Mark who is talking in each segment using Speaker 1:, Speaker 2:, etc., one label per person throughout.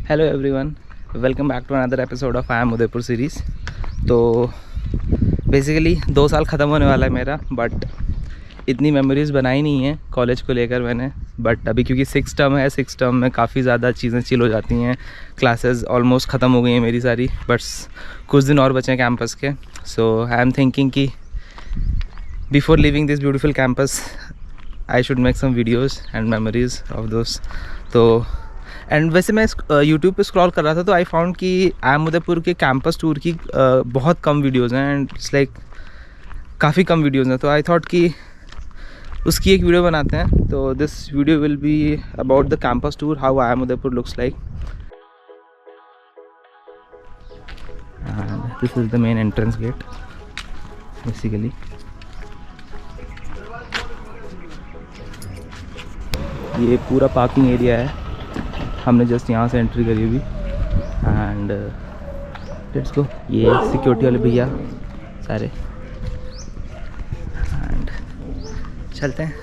Speaker 1: Hello everyone, welcome back to another episode of IIM Udaipur series. तो basically 2 साल ख़त्म होने वाला है मेरा, बट इतनी मेमोरीज़ बनाई नहीं है कॉलेज को लेकर मैंने। बट अभी क्योंकि 6th टर्म है, 6th टर्म में काफ़ी ज़्यादा चीज़ें चिल हो जाती हैं। क्लासेस ऑलमोस्ट ख़त्म हो गई हैं मेरी सारी, बट कुछ दिन और बचे हैं कैंपस के। सो आई एम थिंकिंग कि before leaving this beautiful campus I should make some videos and memories of दोस्त। तो एंड वैसे मैं यूट्यूब पे स्क्रॉल कर रहा था तो आई फाउंड कि आई एम उदयपुर के कैंपस टूर की बहुत कम वीडियोज़ हैं एंड इट्स लाइक काफ़ी कम वीडियोज़ हैं। तो आई थॉट कि उसकी एक वीडियो बनाते हैं। तो this video will be about the campus tour, how IIM Udaipur looks like. And this is the main entrance gate basically. ये पूरा पार्किंग एरिया है, हमने जस्ट यहाँ से एंट्री करी अभी। And let's go. ये सिक्योरिटी वाले भैया सारे, एंड चलते हैं।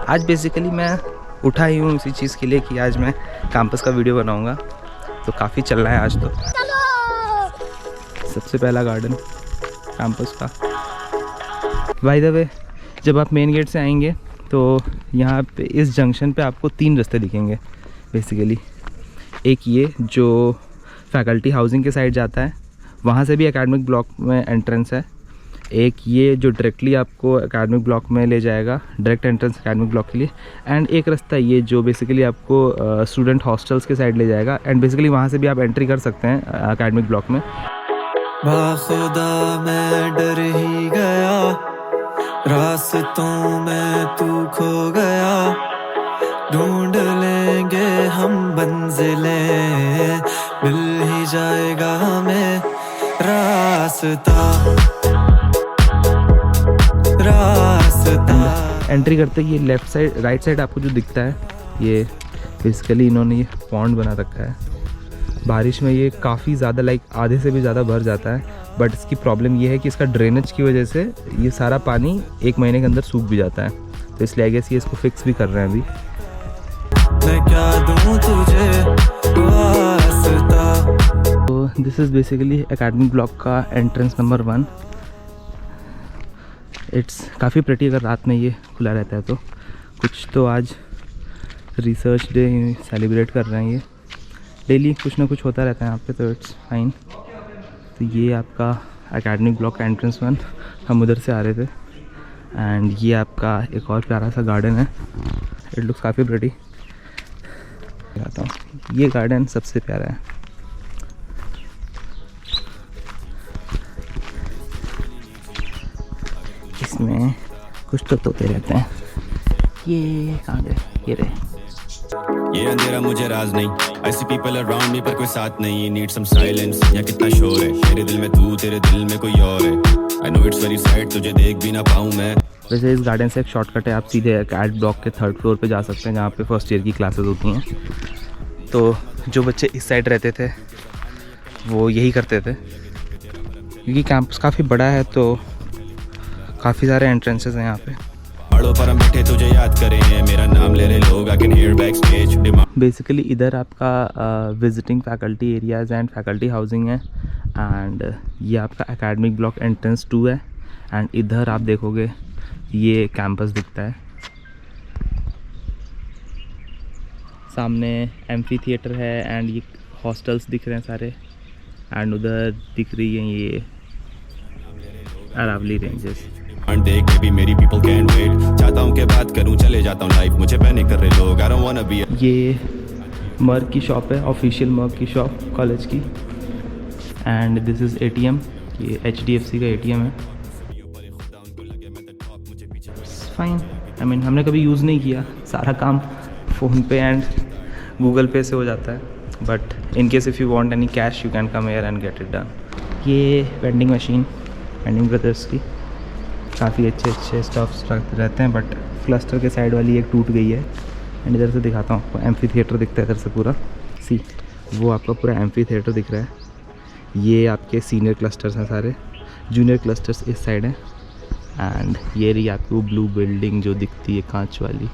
Speaker 1: आज बेसिकली मैं उठा ही हूँ इसी चीज़ के लिए कि आज मैं कैंपस का वीडियो बनाऊँगा, तो काफ़ी चलना है आज। तो सबसे पहला गार्डन कैंपस का। बाय द वे, जब आप मेन गेट से आएंगे तो यहाँ पे इस जंक्शन पे आपको 3 रास्ते दिखेंगे बेसिकली। एक ये जो फैकल्टी हाउसिंग के साइड जाता है, वहाँ से भी एकेडमिक ब्लॉक में एंट्रेंस है। एक ये जो डायरेक्टली आपको एकेडमिक ब्लॉक में ले जाएगा, डायरेक्ट एंट्रेंस एकेडमिक ब्लॉक के लिए। एंड एक रास्ता ये जो बेसिकली आपको स्टूडेंट हॉस्टल्स के साइड ले जाएगा, एंड बेसिकली वहाँ से भी आप एंट्री कर सकते हैं एकेडमिक ब्लॉक में।
Speaker 2: खुदा मैं डर ही गया, रास्तों में तू खो गया, ढूंढ लेंगे हम मंजिलें, मिल ही जाएगा हमें रास्ता।
Speaker 1: एंट्री करते ही ये लेफ़्ट साइड राइट साइड आपको जो दिखता है, ये बेसिकली इन्होंने ये पॉन्ड बना रखा है। बारिश में ये काफ़ी ज़्यादा लाइक आधे से भी ज़्यादा भर जाता है, बट इसकी प्रॉब्लम ये है कि इसका ड्रेनेज की वजह से ये सारा पानी 1 महीने के अंदर सूख भी जाता है। तो इसलिए आई गेस ये इसको फिक्स भी कर रहे हैं अभी।
Speaker 2: मैं क्या दूं तुझे वास्ता।
Speaker 1: तो this is basically academic block का एंट्रेंस नंबर 1। इट्स काफ़ी प्रेटी अगर रात में ये खुला रहता है तो। कुछ तो आज रिसर्च डे सेलिब्रेट कर रहे हैं, ये डेली कुछ ना कुछ होता रहता है यहाँ पे, तो इट्स फाइन। तो ये आपका एकेडमिक ब्लॉक का एंट्रेंस 1, हम उधर से आ रहे थे। एंड ये आपका एक और प्यारा सा गार्डन है, इट लुक्स काफ़ी प्रेटी। दिखाता हूँ, ये गार्डन सबसे प्यारा है। इसमें कुछ तो तोते रहते हैं। ये कहाँ गए? ये रहे।
Speaker 3: ये अंधेरा मुझे राज नहीं, I see people around me पर कोई साथ नहीं। Need some silence, यहाँ कितना शोर है, मेरे दिल में तू, तेरे दिल में कोई और है। I know it's very sad, तुझे देख भी ना पाऊँ मैं।
Speaker 1: वैसे इस गार्डन से एक शॉर्टकट है, आप सीधे एकेड ब्लॉक के 3rd फ्लोर पे जा सकते हैं, जहाँ पे फर्स्ट ईयर की क्लासेस होती हैं। तो जो बच्चे इस साइड रहते थे वो यही करते थे, क्योंकि कैंपस काफ़ी बड़ा है तो काफ़ी सारे एंट्रेंसेस हैं यहाँ पे।
Speaker 3: पर हम बैठे तुझे याद करें, मेरा नाम ले रहे लोग, I can hear backstage demand।
Speaker 1: Basically इधर आपका visiting faculty areas and faculty housing है। एंड ये आपका एकेडमिक ब्लॉक एंट्रेंस 2 है। एंड इधर आप देखोगे ये कैंपस दिखता है, सामने एम्फी थिएटर है एंड ये हॉस्टल्स दिख रहे हैं सारे। एंड उधर दिख रही है ये अरावली रेंजेस।
Speaker 3: देख बेबी मेरी people can't wait, चाहता हूँ कि बात करूँ, चले जाता हूँ लाइफ, मुझे पैनिक कर रहे लोग, I don't wanna be a...
Speaker 1: ये मर्ग की शॉप है, ऑफिशियल मर्ग की शॉप कॉलेज की। एंड दिस इज़ ATM, ये HDFC का ATM है। फाइन, आई मीन हमने कभी यूज़ नहीं किया, सारा काम फ़ोन पे एंड गूगल पे से हो जाता है। But in case if you want any cash you can come here and get it done. ये वेंडिंग मशीन, वेंडिंग ब्रदर्स की, काफ़ी अच्छे स्टफ्स रहते हैं, बट क्लस्टर के साइड वाली एक टूट गई है। एंड इधर से दिखाता हूँ आपको, एम्फी थिएटर दिखता है इधर से पूरा। सी वो आपका पूरा एम्फी थिएटर दिख रहा है। ये आपके सीनियर क्लस्टर्स हैं सारे, जूनियर क्लस्टर्स इस साइड हैं। एंड ये रही आपकी वो ब्लू बिल्डिंग जो दिखती है कांच वाली,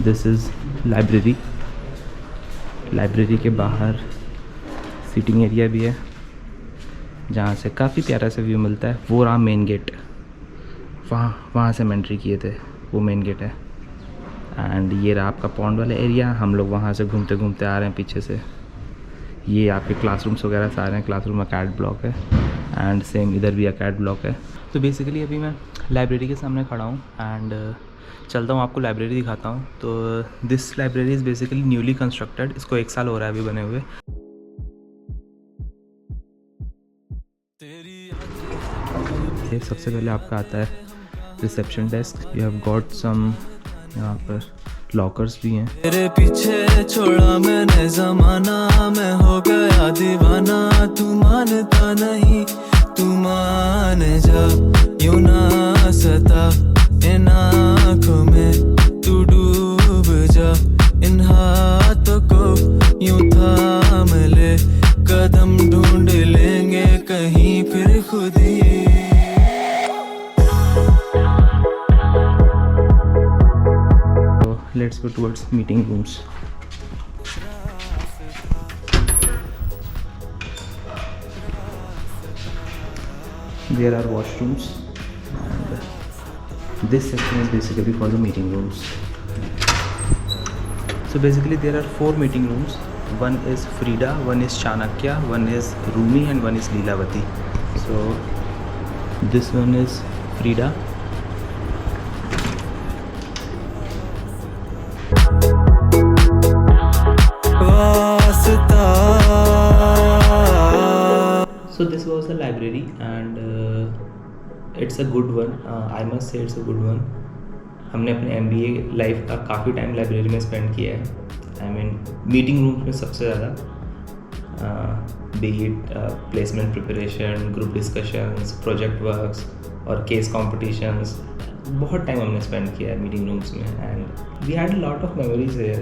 Speaker 1: दिस इज़ लाइब्रेरी। लाइब्रेरी के बाहर सीटिंग एरिया भी है जहाँ से काफ़ी प्यारा सा व्यू मिलता है। वो रहा मेन गेट, वहाँ से हम एंट्री किए थे, वो मेन गेट है। एंड ये रहा आपका पॉन्ड वाला एरिया, हम लोग वहाँ से घूमते घूमते आ रहे हैं पीछे से। ये आपके क्लासरूम्स वगैरह सारे हैं, क्लासरूम अकेड ब्लॉक है एंड सेम इधर भी अकेड ब्लॉक है। तो बेसिकली अभी मैं लाइब्रेरी के सामने खड़ा हूँ एंड चलता हूँ आपको लाइब्रेरी दिखाता हूँ। तो this library is basically newly constructed, इसको 1 साल हो रहा है अभी बने हुए। सबसे पहले आपका आता है reception desk. You have got some, यहाँ पर लॉकर्स भी हैं।
Speaker 2: तेरे पीछे छोड़ा मैंने ज़माना, मैं हो गया दीवाना, तू मानता नहीं, तू मान जा, यूं ना सता इन आँखों में, तू डूब जा इन हाथों को, यूं थाम ले, कदम ढूंढ लेंगे कहीं फिर खुद ही।
Speaker 1: Let's go towards meeting rooms. There are washrooms and this section is basically for the meeting rooms. So basically there are 4 meeting rooms. One is Frida, one is Chanakya, one is Rumi and one is Leelavati. So this one is Frida. So this was the library and it's a good one. I must say it's a good one. हमने अपने MBA life का काफ़ी time library में spend किया है। I mean meeting rooms में सबसे ज़्यादा, be it placement preparation, group discussions, project works और केस कॉम्पिटिशन्स, बहुत टाइम हमने स्पेंड किया है मीटिंग रूम्स में and we had lot of memories here.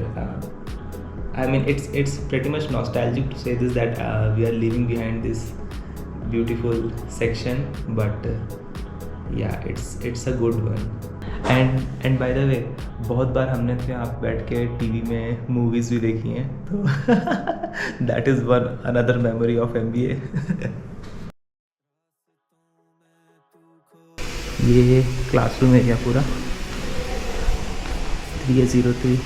Speaker 1: I mean it's pretty much nostalgic to say this that we are leaving behind this beautiful section, but yeah it's a good one. And by the way, बहुत बार हमने तो यहाँ बैठ के TV में movies भी देखी हैं, तो that is one another memory of MBA. ये क्लासरूम एरिया पूरा 3A03।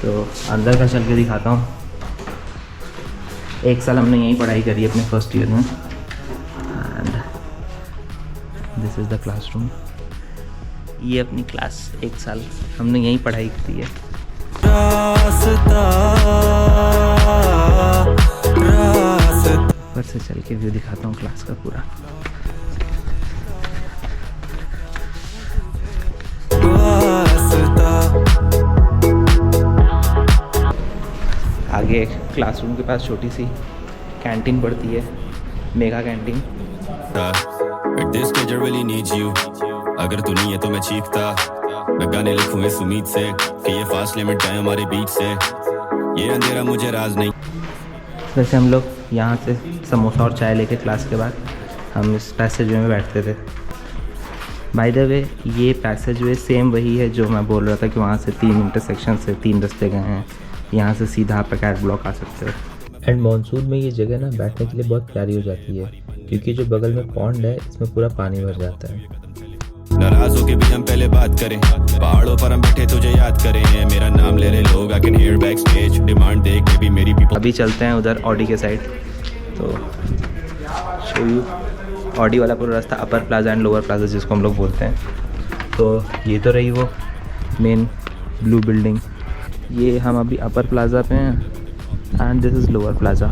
Speaker 1: तो अंदर का चल के दिखाता हूँ। 1 साल हमने यहीं पढ़ाई करी अपने फर्स्ट ईयर में and this is the classroom. ये अपनी क्लास 1 साल हमने यहीं पढ़ाई करी है। ऊपर से चल के व्यू दिखाता हूँ क्लास का पूरा। आगे क्लासरूम के पास छोटी सी कैंटीन पड़ती है, मेगा कैंटीन।
Speaker 3: अगर तू नहीं है तो मैं चीखता, मैं गाने लिखूं इस उम्मीद से कि ये फासले मिट जाए हमारे बीच से, ये अंधेरा मुझे राज नहीं।
Speaker 1: वैसे हम लोग यहाँ से समोसा और चाय लेके क्लास के बाद हम इस पैसेज वे में बैठते थे। बाय द वे ये पैसेज वे सेम वही है जो मैं बोल रहा था कि वहाँ से 3 इंटरसेक्शन से 3 रास्ते गए हैं, यहाँ से सीधा आप अकेड ब्लॉक आ सकते हो। एंड मानसून में ये जगह ना बैठने के लिए बहुत प्यारी हो जाती है, क्योंकि जो बगल में पॉन्ड है इसमें पूरा पानी भर जाता है।
Speaker 3: नाराज होके भी हम पहले बात करें, पहाड़ों पर हम बैठे तुझे याद करें, मेरा नाम ले रहे लोग, I can hear back stage, demand देख के भी मेरी पीपल।
Speaker 1: अभी चलते हैं उधर ऑडी के साइड, तो शो यू ऑडी वाला पूरा रास्ता, अपर प्लाजा एंड लोअर प्लाजा जिसको हम लोग बोलते हैं। तो ये तो रही वो मेन ब्लू बिल्डिंग। ये हम अभी अपर प्लाजा पे हैं and this is lower plaza.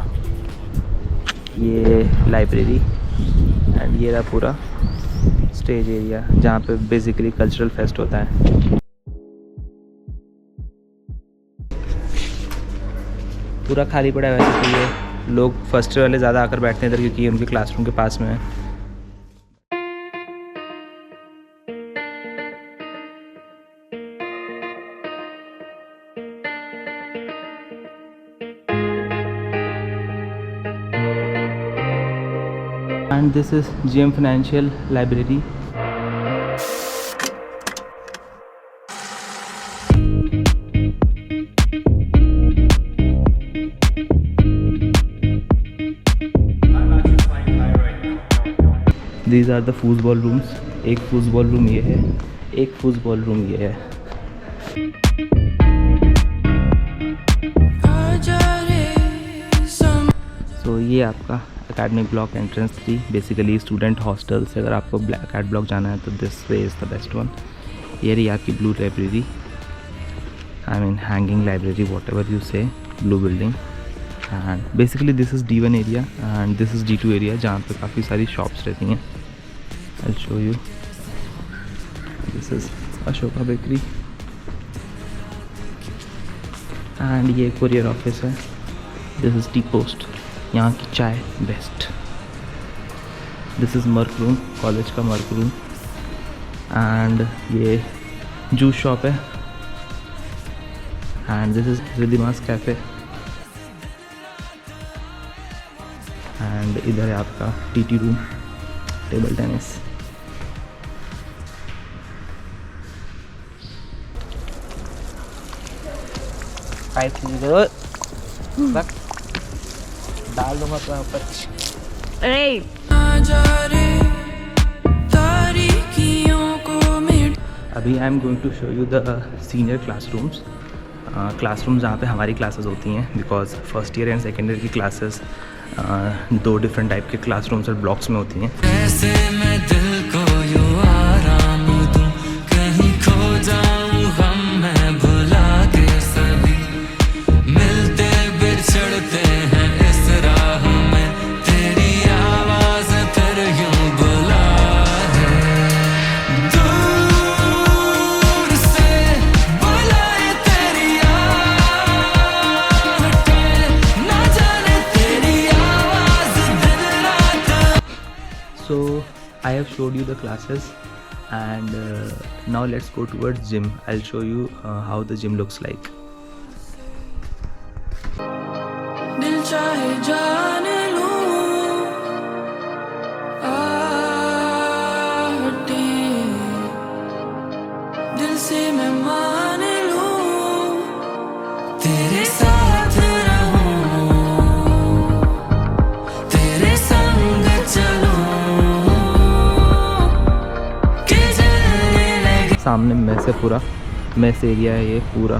Speaker 1: ये लाइब्रेरी एंड ये रहा पूरा स्टेज एरिया जहाँ पे बेसिकली कल्चरल फेस्ट होता है। पूरा खाली पड़ा है वैसे तो, ये लोग फर्स्ट ईयर वाले ज़्यादा आकर बैठते हैं इधर क्योंकि उनके क्लासरूम के पास में है। And this is GM Financial Library. These are the football rooms. एक फुटबॉल रूम ये है, एक फुटबॉल रूम ये है। तो ये आपका एकेडमिक ब्लॉक एंट्रेंस थी, बेसिकली स्टूडेंट हॉस्टल से अगर आपको एकेड ब्लॉक जाना है तो this way is the best one. ये रही आपकी blue library, I mean hanging library, whatever you say, blue building. And basically this is D1 area and this is D2 area, जहाँ पे काफ़ी सारी शॉप्स रहती हैं। I show you, this is Ashoka bakery and ये courier office है। This is tea post, यहाँ की चाय बेस्ट। This is merc room, college का मर्क रूम। एंड ये जूस शॉप है and this is Ridhima's cafe. And इधर है आपका TT रूम, टेबल टेनिस। डाल दूंगा तो ऊपर। अभी I am going to show you the senior classrooms. Classroom जहाँ पे हमारी क्लासेस होती हैं, because first year and second year की क्लासेस 2 डिफरेंट टाइप के क्लासरूम्स और ब्लॉक्स में होती हैं।
Speaker 2: ऐसे मैं दिल को यूं आराम दूं, कहीं खो जाऊं गम में भुला के सभी, मिलते बिछड़ते हैं इस राह में, तेरी आवाज फिर यूं बुला है, दूर से बुलाए तेरी आहटें, ना जाने तेरी आवाज दिन रात।
Speaker 1: So I have showed you the classes and now let's go towards gym. I'll show you how the gym looks like.
Speaker 2: दिल चाहे जान लूं आहटें, दिल से मैं मान लूं, तेरे साथ रहूं, तेरे संग चलूं, के जलने लगे।
Speaker 1: सामने मेस है, पूरा मेस एरिया है ये पूरा।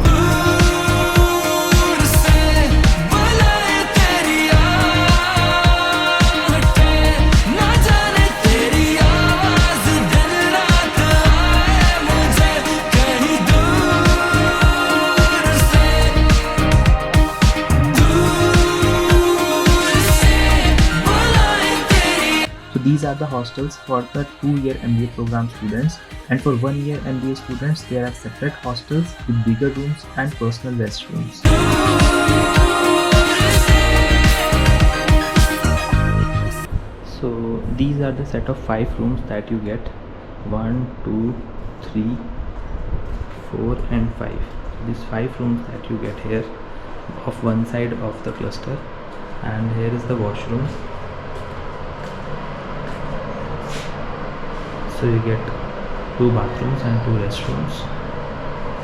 Speaker 2: दूर से बुलाए तेरी आहटें, ना जाने तेरी आवाज दिन रात आए मुझे, कहीं दूर से बुलाए तेरी।
Speaker 1: So these are the hostels for the 2-year MBA program students, and for 1-year MBA students there are separate hostels with bigger rooms and personal restrooms. So these are the set of 5 rooms that you get, 1, 2, 3, 4 and 5. These 5 rooms that you get here of one side of the cluster, and here is the washroom. So you get 2 bathrooms and 2 restrooms,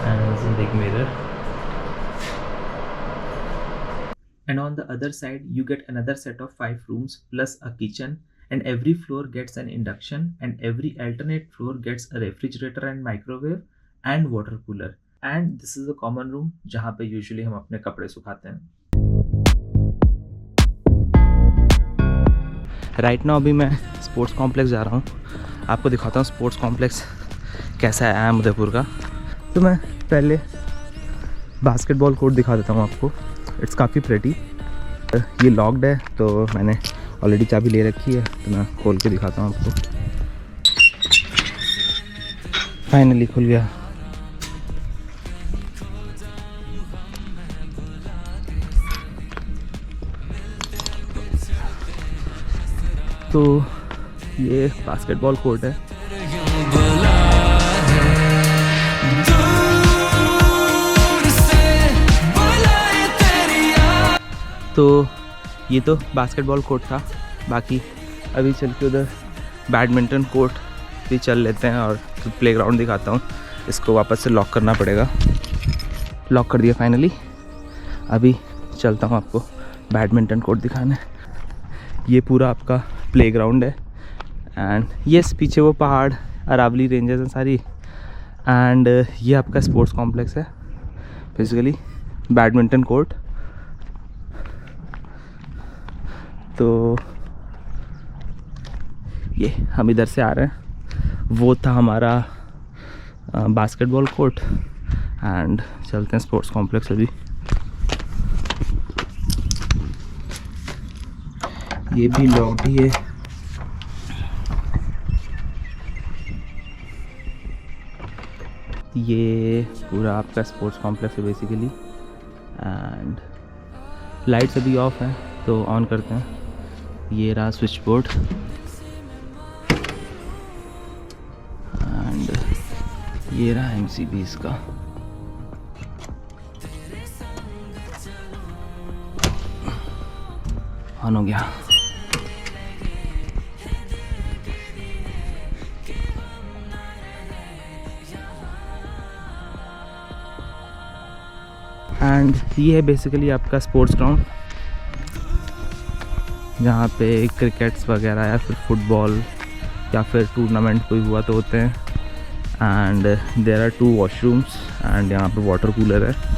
Speaker 1: and there's a big mirror. And on the other side you get another set of 5 rooms plus a kitchen, and every floor gets an induction, and every alternate floor gets a refrigerator and microwave and water cooler. And this is a common room जहाँ पे usually हम अपने कपड़े सुखाते हैं। Right now अभी मैं sports complex जा रहा हूँ, आपको दिखाता हूँ स्पोर्ट्स कॉम्प्लेक्स कैसा है उदयपुर का। तो मैं पहले बास्केटबॉल कोर्ट दिखा देता हूँ आपको। इट्स काफ़ी प्रेटी। ये लॉक्ड है तो मैंने ऑलरेडी चाबी ले रखी है, तो मैं खोल के दिखाता हूँ आपको। फाइनली खुल गया। तो ये बास्केटबॉल कोर्ट है। तो ये तो बास्केटबॉल कोर्ट था, बाकी अभी चल के उधर बैडमिंटन कोर्ट भी चल लेते हैं और प्लेग्राउंड दिखाता हूँ। इसको वापस से लॉक करना पड़ेगा। लॉक कर दिया फाइनली। अभी चलता हूँ आपको बैडमिंटन कोर्ट दिखाने। ये पूरा आपका प्लेग्राउंड है एंड यस पीछे वो पहाड़ अरावली रेंजेस हैं सारी। एंड ये आपका स्पोर्ट्स कॉम्प्लेक्स है बेसिकली, बैडमिंटन कोर्ट। तो ये हम इधर से आ रहे हैं, वो था हमारा बास्केटबॉल कोर्ट एंड चलते हैं स्पोर्ट्स कॉम्प्लेक्स। अभी ये भी लॉबी है। ये पूरा आपका स्पोर्ट्स कॉम्प्लेक्स है बेसिकली एंड लाइट्स अभी ऑफ हैं तो ऑन करते हैं। ये रहा स्विच बोर्ड एंड ये रहा MCBs का। ऑन हो गया। एंड ये है बेसिकली आपका स्पोर्ट्स ग्राउंड, जहाँ पे क्रिकेट्स वगैरह या फिर फुटबॉल या फिर टूर्नामेंट कोई हुआ तो होते हैं। And there are 2 washrooms and यहाँ पे वाटर कूलर है।